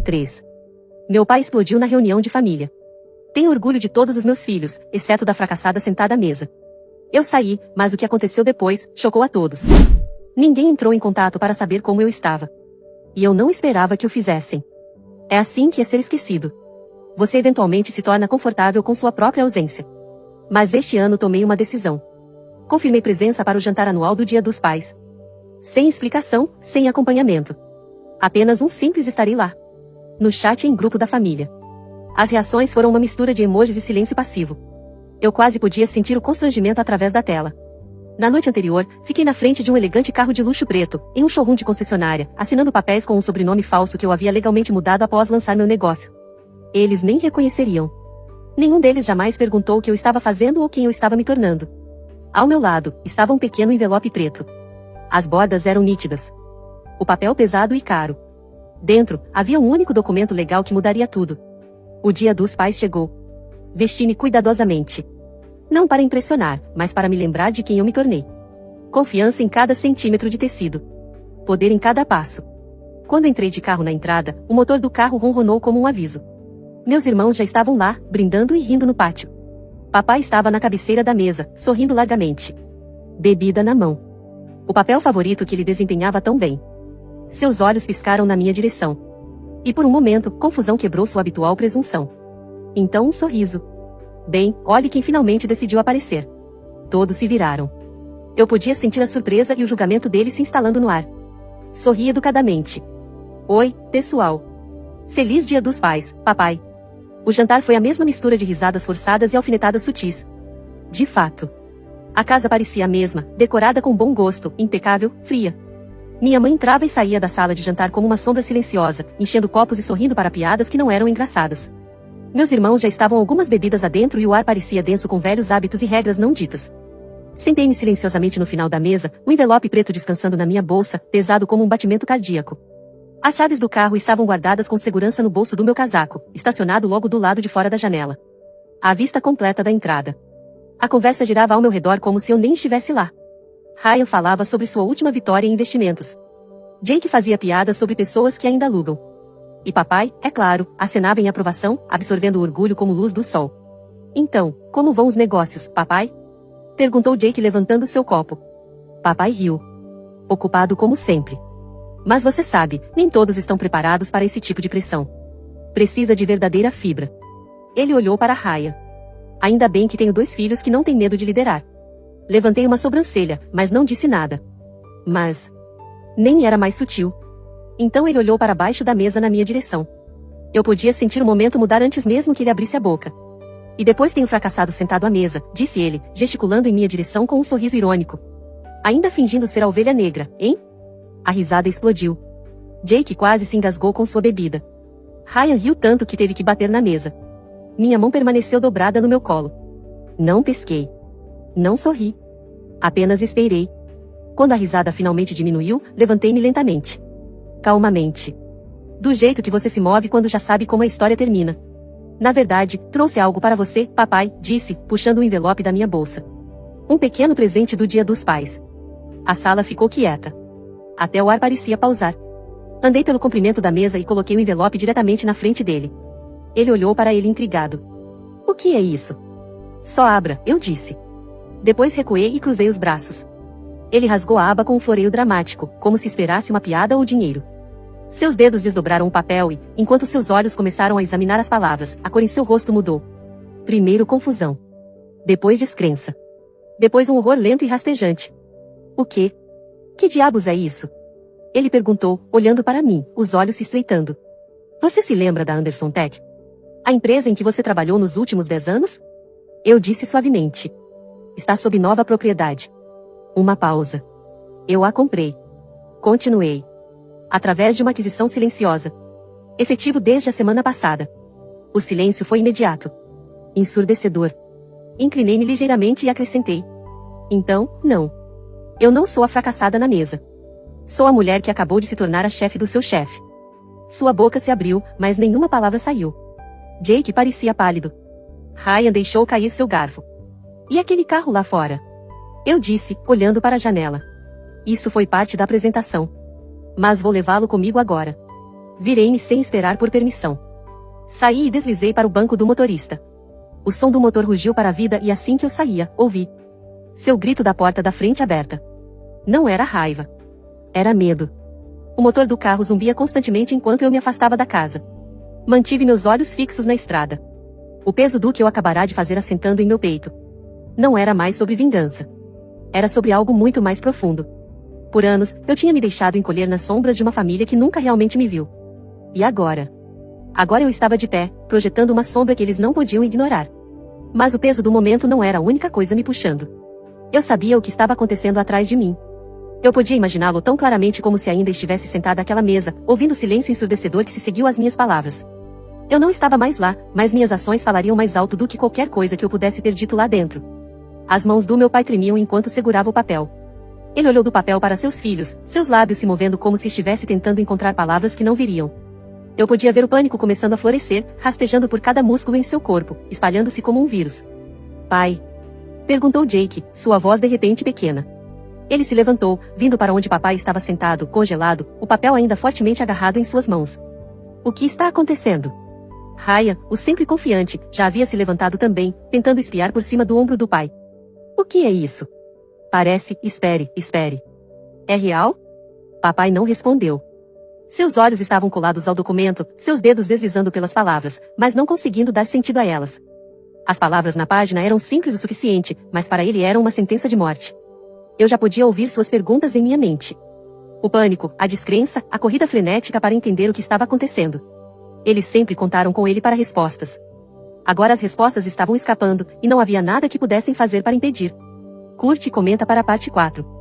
3. Meu pai explodiu na reunião de família. Tenho orgulho de todos os meus filhos, exceto da fracassada sentada à mesa. Eu saí, mas o que aconteceu depois chocou a todos. Ninguém entrou em contato para saber como eu estava. E eu não esperava que o fizessem. É assim que é ser esquecido. Você eventualmente se torna confortável com sua própria ausência. Mas este ano tomei uma decisão. Confirmei presença para o jantar anual do Dia dos Pais. Sem explicação, sem acompanhamento. Apenas um simples estarei lá. No chat em grupo da família. As reações foram uma mistura de emojis e silêncio passivo. Eu quase podia sentir o constrangimento através da tela. Na noite anterior, fiquei na frente de um elegante carro de luxo preto, em um showroom de concessionária, assinando papéis com um sobrenome falso que eu havia legalmente mudado após lançar meu negócio. Eles nem reconheceriam. Nenhum deles jamais perguntou o que eu estava fazendo ou quem eu estava me tornando. Ao meu lado, estava um pequeno envelope preto. As bordas eram nítidas. O papel pesado e caro. Dentro, havia um único documento legal que mudaria tudo. O Dia dos Pais chegou. Vesti-me cuidadosamente. Não para impressionar, mas para me lembrar de quem eu me tornei. Confiança em cada centímetro de tecido. Poder em cada passo. Quando entrei de carro na entrada, o motor do carro ronronou como um aviso. Meus irmãos já estavam lá, brindando e rindo no pátio. Papai estava na cabeceira da mesa, sorrindo largamente. Bebida na mão. O papel favorito que ele desempenhava tão bem. Seus olhos piscaram na minha direção. E por um momento, confusão quebrou sua habitual presunção. Então um sorriso. Bem, olhe quem finalmente decidiu aparecer. Todos se viraram. Eu podia sentir a surpresa e o julgamento dele se instalando no ar. Sorri educadamente. Oi, pessoal. Feliz Dia dos Pais, papai. O jantar foi a mesma mistura de risadas forçadas e alfinetadas sutis. De fato. A casa parecia a mesma, decorada com bom gosto, impecável, fria. Minha mãe entrava e saía da sala de jantar como uma sombra silenciosa, enchendo copos e sorrindo para piadas que não eram engraçadas. Meus irmãos já estavam algumas bebidas adentro e o ar parecia denso com velhos hábitos e regras não ditas. Sentei-me silenciosamente no final da mesa, o envelope preto descansando na minha bolsa, pesado como um batimento cardíaco. As chaves do carro estavam guardadas com segurança no bolso do meu casaco, estacionado logo do lado de fora da janela. À vista completa da entrada. A conversa girava ao meu redor como se eu nem estivesse lá. Ryan falava sobre sua última vitória em investimentos. Jake fazia piadas sobre pessoas que ainda alugam. E papai, é claro, acenava em aprovação, absorvendo o orgulho como luz do sol. Então, como vão os negócios, papai? Perguntou Jake levantando seu copo. Papai riu. Ocupado como sempre. Mas você sabe, nem todos estão preparados para esse tipo de pressão. Precisa de verdadeira fibra. Ele olhou para Ryan. Ainda bem que tenho 2 filhos que não têm medo de liderar. Levantei uma sobrancelha, mas não disse nada. Mas... nem era mais sutil. Então ele olhou para baixo da mesa na minha direção. Eu podia sentir o momento mudar antes mesmo que ele abrisse a boca. E depois tenho fracassado sentado à mesa, disse ele, gesticulando em minha direção com um sorriso irônico. Ainda fingindo ser a ovelha negra, hein? A risada explodiu. Jake quase se engasgou com sua bebida. Ryan riu tanto que teve que bater na mesa. Minha mão permaneceu dobrada no meu colo. Não pesquei. Não sorri. Apenas esperei. Quando a risada finalmente diminuiu, levantei-me lentamente. Calmamente. Do jeito que você se move quando já sabe como a história termina. Na verdade, trouxe algo para você, papai, disse, puxando um envelope da minha bolsa. Um pequeno presente do Dia dos Pais. A sala ficou quieta. Até o ar parecia pausar. Andei pelo comprimento da mesa e coloquei o envelope diretamente na frente dele. Ele olhou para ele intrigado. O que é isso? Só abra, eu disse. Depois recuei e cruzei os braços. Ele rasgou a aba com um floreio dramático, como se esperasse uma piada ou dinheiro. Seus dedos desdobraram o papel e, enquanto seus olhos começaram a examinar as palavras, a cor em seu rosto mudou. Primeiro confusão. Depois descrença. Depois um horror lento e rastejante. O quê? Que diabos é isso? Ele perguntou, olhando para mim, os olhos se estreitando. Você se lembra da Anderson Tech? A empresa em que você trabalhou nos últimos 10 anos? Eu disse suavemente. Está sob nova propriedade. Uma pausa. Eu a comprei. Continuei. Através de uma aquisição silenciosa. Efetivo desde a semana passada. O silêncio foi imediato. Ensurdecedor. Inclinei-me ligeiramente e acrescentei. Então, não. Eu não sou a fracassada na mesa. Sou a mulher que acabou de se tornar a chefe do seu chefe. Sua boca se abriu, mas nenhuma palavra saiu. Jake parecia pálido. Ryan deixou cair seu garfo. E aquele carro lá fora? Eu disse, olhando para a janela. Isso foi parte da apresentação. Mas vou levá-lo comigo agora. Virei-me sem esperar por permissão. Saí e deslizei para o banco do motorista. O som do motor rugiu para a vida e assim que eu saía, ouvi seu grito da porta da frente aberta. Não era raiva. Era medo. O motor do carro zumbia constantemente enquanto eu me afastava da casa. Mantive meus olhos fixos na estrada. O peso do que eu acabara de fazer assentando em meu peito. Não era mais sobre vingança. Era sobre algo muito mais profundo. Por anos, eu tinha me deixado encolher nas sombras de uma família que nunca realmente me viu. E agora? Agora eu estava de pé, projetando uma sombra que eles não podiam ignorar. Mas o peso do momento não era a única coisa me puxando. Eu sabia o que estava acontecendo atrás de mim. Eu podia imaginá-lo tão claramente como se ainda estivesse sentada àquela mesa, ouvindo o silêncio ensurdecedor que se seguiu às minhas palavras. Eu não estava mais lá, mas minhas ações falariam mais alto do que qualquer coisa que eu pudesse ter dito lá dentro. As mãos do meu pai tremiam enquanto segurava o papel. Ele olhou do papel para seus filhos, seus lábios se movendo como se estivesse tentando encontrar palavras que não viriam. Eu podia ver o pânico começando a florescer, rastejando por cada músculo em seu corpo, espalhando-se como um vírus. Pai? Perguntou Jake, sua voz de repente pequena. Ele se levantou, vindo para onde papai estava sentado, congelado, o papel ainda fortemente agarrado em suas mãos. O que está acontecendo? Ryan, o sempre confiante, já havia se levantado também, tentando espiar por cima do ombro do pai. O que é isso? Parece, espere. É real? Papai não respondeu. Seus olhos estavam colados ao documento, seus dedos deslizando pelas palavras, mas não conseguindo dar sentido a elas. As palavras na página eram simples o suficiente, mas para ele eram uma sentença de morte. Eu já podia ouvir suas perguntas em minha mente. O pânico, a descrença, a corrida frenética para entender o que estava acontecendo. Eles sempre contaram com ele para respostas. Agora as respostas estavam escapando, e não havia nada que pudessem fazer para impedir. Curte e comenta para a parte 4.